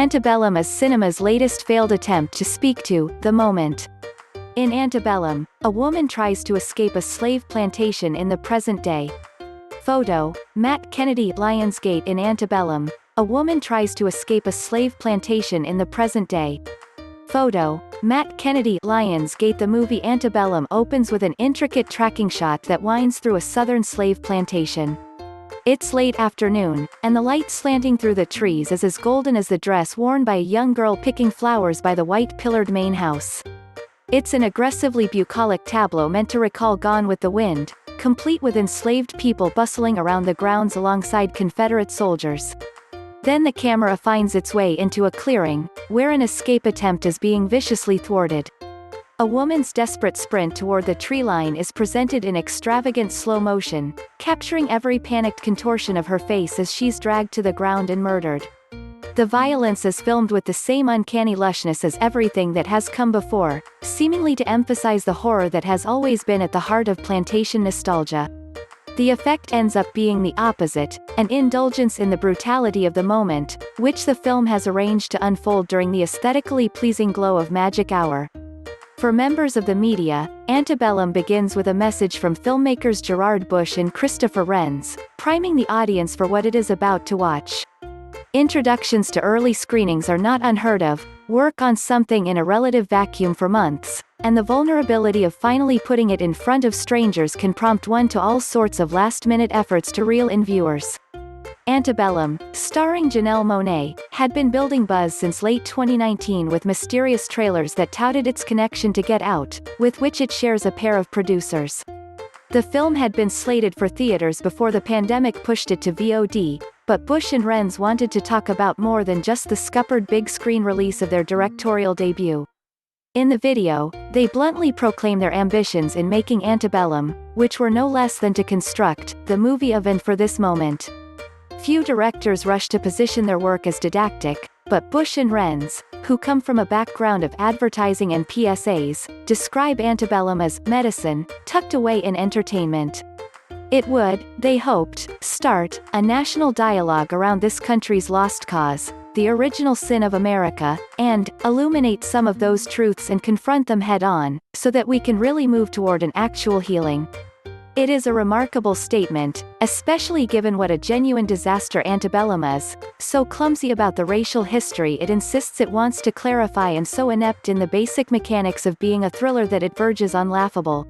Antebellum is cinema's latest failed attempt to speak to the moment. In Antebellum, a woman tries to escape a slave plantation in the present day. Photo, Matt Kennedy. LionsgateIn Antebellum, a woman tries to escape a slave plantation in the present day. Photo, Matt Kennedy. LionsgateThe. The movie Antebellum opens with an intricate tracking shot that winds through a southern slave plantation. It's late afternoon, and the light slanting through the trees is as golden as the dress worn by a young girl picking flowers by the white-pillared main house. It's an aggressively bucolic tableau meant to recall Gone with the Wind, complete with enslaved people bustling around the grounds alongside Confederate soldiers. Then the camera finds its way into a clearing, where an escape attempt is being viciously thwarted. A woman's desperate sprint toward the tree line is presented in extravagant slow motion, capturing every panicked contortion of her face as she's dragged to the ground and murdered. The violence is filmed with the same uncanny lushness as everything that has come before, seemingly to emphasize the horror that has always been at the heart of plantation nostalgia. The effect ends up being the opposite, an indulgence in the brutality of the moment, which the film has arranged to unfold during the aesthetically pleasing glow of magic hour. For members of the media, Antebellum begins with a message from filmmakers Gerard, Bush and Renz, priming the audience for what it is about to watch. Introductions to early screenings are not unheard of, work on something in a relative vacuum for months, and the vulnerability of finally putting it in front of strangers can prompt one to all sorts of last-minute efforts to reel in viewers. Antebellum, starring Janelle Monáe, had been building buzz since late 2019 with mysterious trailers that touted its connection to Get Out, with which it shares a pair of producers. The film had been slated for theaters before the pandemic pushed it to VOD, but Bush and Renz wanted to talk about more than just the scuppered big-screen release of their directorial debut. In the video, they bluntly proclaim their ambitions in making Antebellum, which were no less than to construct the movie of and for this moment. Few directors rush to position their work as didactic, but Bush and Renz, who come from a background of advertising and PSAs, describe Antebellum as medicine, tucked away in entertainment. It would, they hoped, start a national dialogue around this country's lost cause, the original sin of America, and illuminate some of those truths and confront them head-on, so that we can really move toward an actual healing. It is a remarkable statement, especially given what a genuine disaster Antebellum is, so clumsy about the racial history it insists it wants to clarify and so inept in the basic mechanics of being a thriller that it verges on laughable.